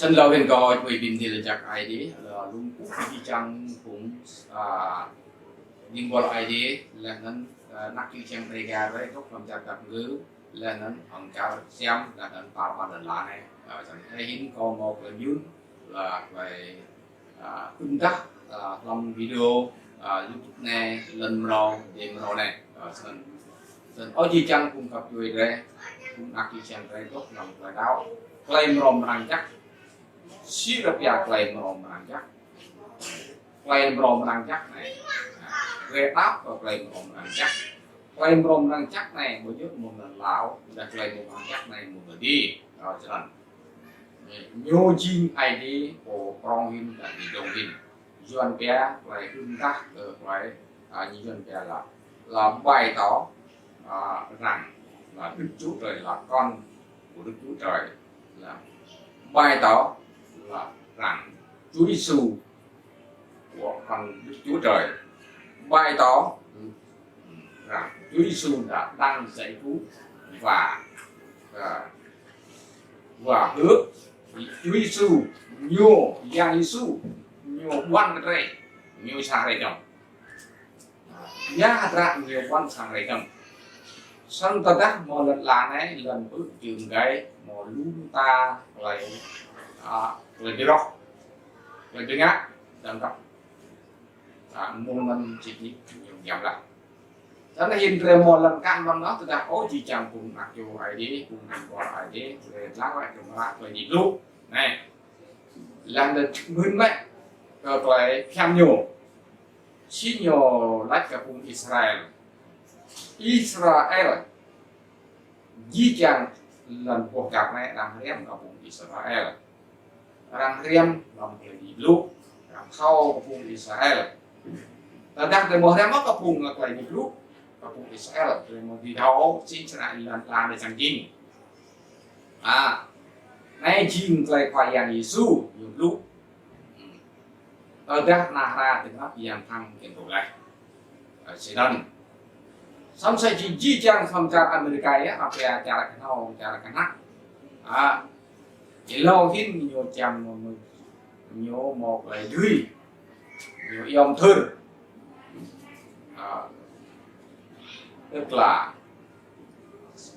sân lâu hiện có bởi bình thì là chắc ai đấy là luôn cũng đi chăng cũng nhưng gọi ai đấy là nên nắp chữ chăng đây ra với gốc làm chắc gặp ngữ là nên hồng cao xem là nên tạo ra lần lại này chẳng thấy hiến có một là nhún là về tương tác làm video YouTube này lần rồi để mà này sân ở chi chăng cũng gặp người đây cũng nắp chữ chăng đây gốc làm lại đau claim rom rằng chắc Sirapia claim rom rằng chắc claim rom rằng chắc này retap và claim rom rằng chắc claim rom rằng chắc này một chút một lần lão đã claim rom rằng chắc này một lần đi rồi cho nên nhiều chim ID của con hin là bị đồng hin doan bé lại tương tác ở với như doan bé là bày tỏ rằng là Đức Chúa Trời là con của Đức Chúa Trời, là bày tỏ là rằng Chúa Giêsu của con Đức Chúa Trời, bày tỏ rằng Chúa Giêsu đã đang giải cứu và hứa Chúa Giêsu nhiều Giang Giêsu nhiều quan rệ nhiều sang rệ đồng giá ra nhiều quan sang rệ đồng sân ta đắc một lần là này lần ước chừng cái một luôn ta lại đi rock lại đi ngã đang gặp môn lần chỉ nhiều nhầm lại đó là hiện tại một lần căn bằng đó tôi đã có chỉ chẳng cùng mặc dù ai đi cùng gọi ai đi để lát lại cùng lại rồi nhịp lúc này làm được nguyên mẹ rồi lại xem nhiều xin nhiều lách cả cùng Israel di chẳng lần cuộc gặp này làm riêng cả cùng Israel làm riêng làm cái nhịp lúc làm sau cùng Israel ta đang từ một năm có cùng là cái nhịp lúc và cùng Israel rồi một đi đâu xin lại làm để chẳng chính nay chính lại phải yang Giêsu nhiều lúc ở đó là ra từ đó yang thăng hiện tượng này sẽ đơn xong sẽ chỉ di trang không cho America á hoặc là trả lại cái nào trả lại cái nát chỉ lâu hết nhiều chăm nhiều một lại đuôi nhiều yom thơ tức là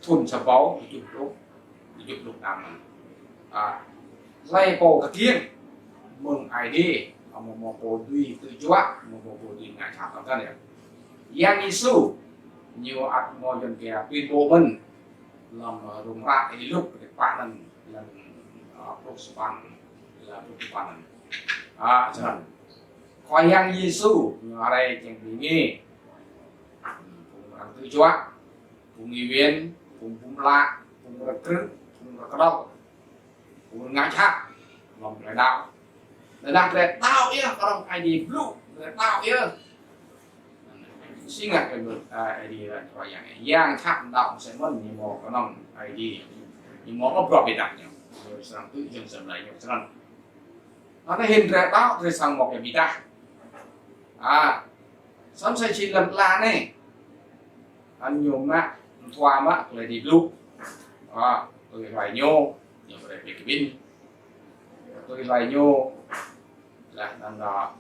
thun sập báu giúp lúc nào lay cổ cái tiếng mừng ai đi một bộ đuôi tự chúa một bộ đuôi ngài chạm vào thân này Giang Giêsu nhiều ác mô dân kẻ tuyên bố mình làm rung ra cái lúc để bạn lần lúc span là lúc span cho nên coi Giang Giêsu ở đây chẳng bị nghi cùng làm tự chúa cùng nghị viên cùng lạc cùng rực rỡ cùng rực đau cùng ngã chạm làm cái đạo để làm cái đạo ý có đồng ai đi blue để đạo ý xin ngạc cái bước ID là coi Giang chạm đạo sẽ mất nhiều một cái đồng ID nhưng mà có bảo vệ đặc nhau rồi sang tự dừng dần lại nhiều lần nó hiện ra đạo rồi sang một cái vị ta xong sẽ chỉ lần là này anh nhiều mạ thoa mạ lại đi blue tôi lại nhô nhiều cái về cái pin tôi lại nhô là làm đó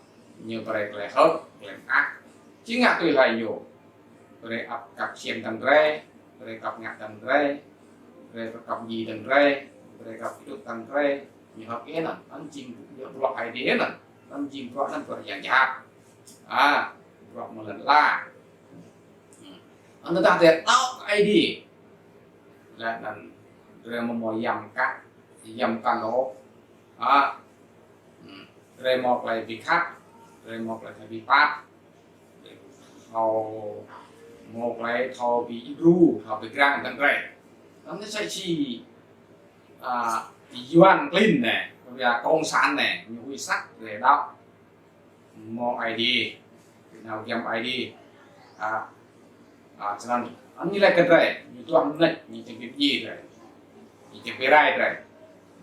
nhiều cái lại hết lại ác chính ngạc tôi lại nhô tôi ập cặp xiên tầng rê tôi cặp ngạc tầng rê tôi cặp gì tầng rê tôi cặp cái tầng rê nhiều học cái là anh chim cũng loại ai đế là anh chim có anh còn dạng nhạc gọi một lần là anh ta sẽ tạo ID là lần rồi một dầm càng đó rồi một là bị khác rồi một là bị phát thầu một là thầu bị ru thầu bị răng tầng rễ nó sẽ chỉ Yuan Clean này và công sản này nhiều quy sắc để đó một ID nào dầm ID cho nên anh như là cái này như tôi ăn này như chẳng biết gì rồi như chẳng biết ai rồi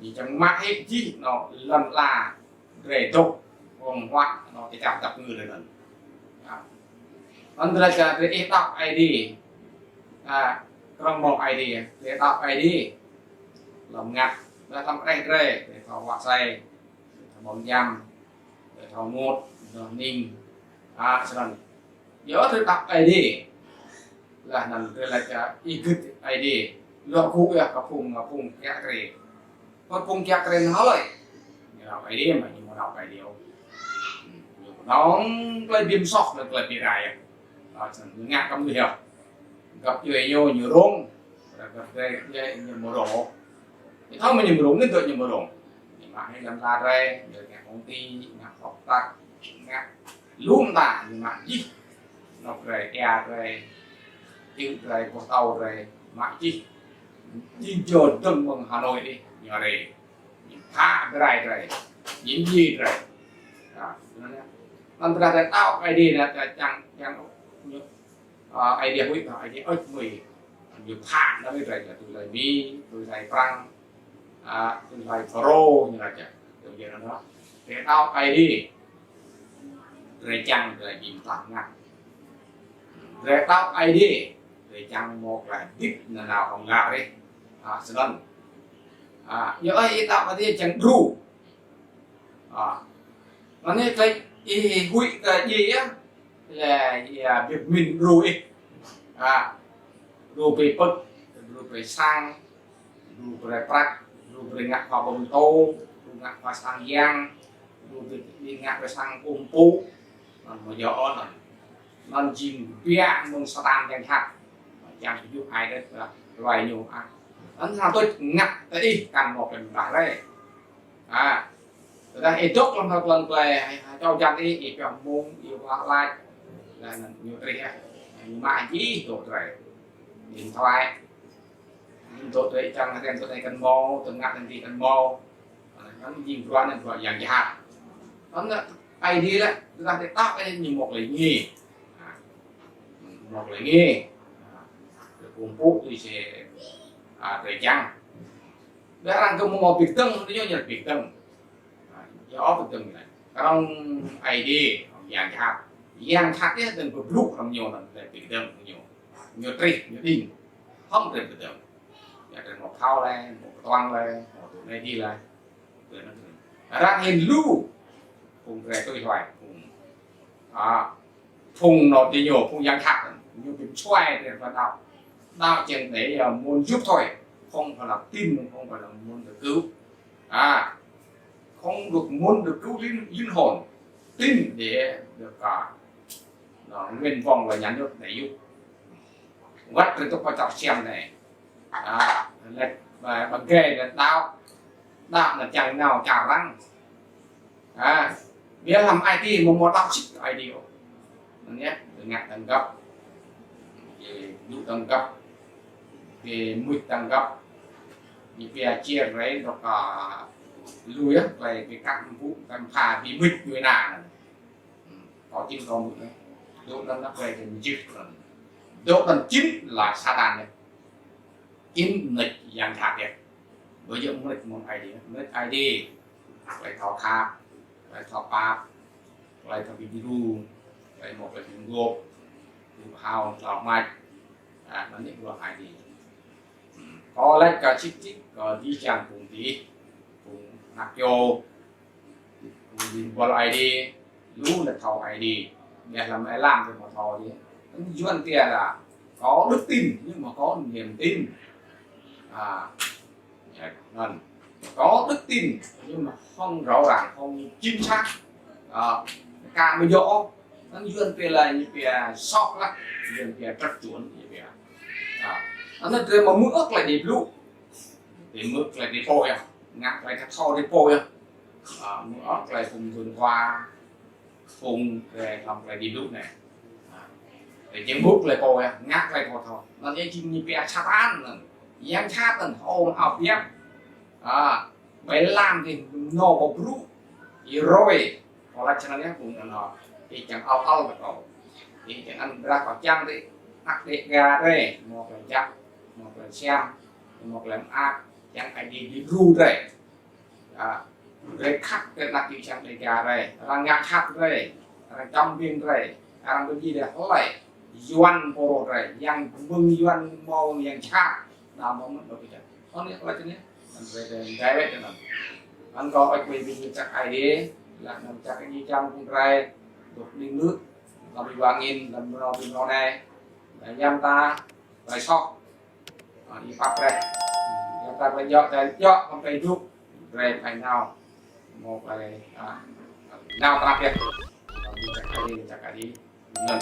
như chẳng mắc hết gì nó lần là rễ tục vòng hoạn nó thì chạm tập người rồi anh là cái đọc ID trong một ID để đọc ID làm ngặt là làm đây đây để thọ hoa say bóng nhằm để thọ một ninh cho nên nhớ thứ đọc ID là nằm đây là cái ID lo khu ya cái phùng kia cái con phùng kia cái nó rồi đọc ID mà nhưng mà đọc ID nó lấy viêm sọc được lấy bị rải đó ngã trong người hiểu gặp nhiều nhiều rong gặp đây nhiều mồ đổ thì thôi mình nhiều rong nên tự nhiều mồ đổ mà hay làm ra đây rồi ngã công ty ngã học ta ngã luôn ta nhưng mà gì nó rồi e rồi chữ rồi của tàu rồi mà chi đi chờ từng bằng Hà Nội đi nhờ đây tha cái này rồi những gì rồi nên ra để tạo ID là chẳng ID hủy ID ớt mì nhiều thản đó mới rồi là tôi lại mi tôi lại Frank tôi lại Pro như là chẳng được gì đó để tạo ID rồi chẳng rồi nhìn thẳng ngặt để tạo ID rồi chẳng một là tiếp là nào không nào đi sẽ đơn nhớ ai tạo ID chẳng đủ nó nên cái hủy cái gì á là việc mình rồi rồi về bậc rồi về sang rồi về praktek rồi về ngặt vào bồn tô rồi ngặt vào sang giang rồi về ngặt về sang ôm pu mà giờ on nó chìm bia mông satan chẳng hạn chẳng sử dụng ai đấy là loài nhiều anh sao tôi ngặt tới đi cần một lần phải đây ta ít chốt trong lần về cho chặt đi ít vào môn yêu lại là nhiều tri mà chỉ tổ rồi điện thoại tổ đấy chẳng là tổ này cần mò từng ngặt thì cần mò nó nhìn qua nên gọi dạng hạt nó ID đấy ta để tạo cái như một lấy nghề cùng phụ thì sẽ để chăng để rằng công một việc tân nó nhớ việc tân gió việc tân này trong ID dạng hạt ấy từng một lúc làm nhiều lần để việc tân nhiều tri nhiều đinh không được việc tân nhà trường một thao lên một toan lên một tụi này đi lên ra hình lưu cùng về tôi hỏi cùng phùng nó thì nhiều phùng dạng hạt như cái xoay để vào đạo chuyện để muốn giúp thôi không phải là tin không phải là muốn được cứu không được muốn được cứu linh hồn tin để được nguyên vọng và nhà nước để giúp vắt rồi tôi có chọc xem này lệch và bằng kê là đạo là chẳng nào chả răng biết làm IT một đạo xích ID nhé ngặt tầng cấp dụ tầng cấp về mực tầng cấp như về chia đấy nó có lùi á về cái các vụ làm phá bị mực người nào có chính có mực đấy độ nó về thì mình chịu độ lần chính là Satan này chính nghịch dạng thạc đấy bây giờ nghịch một ID lại thọ khá lại thọ pa lại thọ video lại một cái tiếng gộp hào thọ mạch nó những loại ID có lấy cả chích có đi chẳng cùng tí cùng nạc vô cùng nhìn vào ID lưu là thọ ID để làm ai làm thì mà thọ đi nó duyên kia là có đức tin nhưng mà có niềm tin có đức tin nhưng mà không rõ ràng không chính xác càng mới rõ nó duyên kia là như kia sọc lắm duyên kia rất chuẩn như kia nó nói mà mước lại đi lụ để mước lại đi phôi ngạc lại thắt so đi phôi mước lại cùng thường qua cùng để làm lại đi lụ này để những mước lại phôi ngạc lại phôi thôi nó như chim như kia Satan giang chát tần ôm học biết phải làm thì nó một lụ rồi hoặc là cho nên cũng nó thì chẳng ao được đâu thì chẳng ăn ra khỏi trang đi ác để gà đây một là chắc một là xem một là ác chẳng phải đi ru đây khắc cái đặc biệt chẳng để gà đây là ngạc khắc đây là trong viên đây là cái gì để có lại doan bộ đây yang mừng doan màu yang chắc là mong mất được cái đó là cái này มันเป็นใจไว้จังนั้นมันก็ไอ้คุยวิญญาณไอเดียและนำจากไอ้ยี่จำคุณไรถูกนิ่งnướcเราไปวางอินเราไปนอนได้แต่ยามตาไปช็อกอีปักเลยยามตาไปเยอะมันไปยุบไรไปเงาโมไปเงาตาเปียกเราดูจากไอเดียเงิน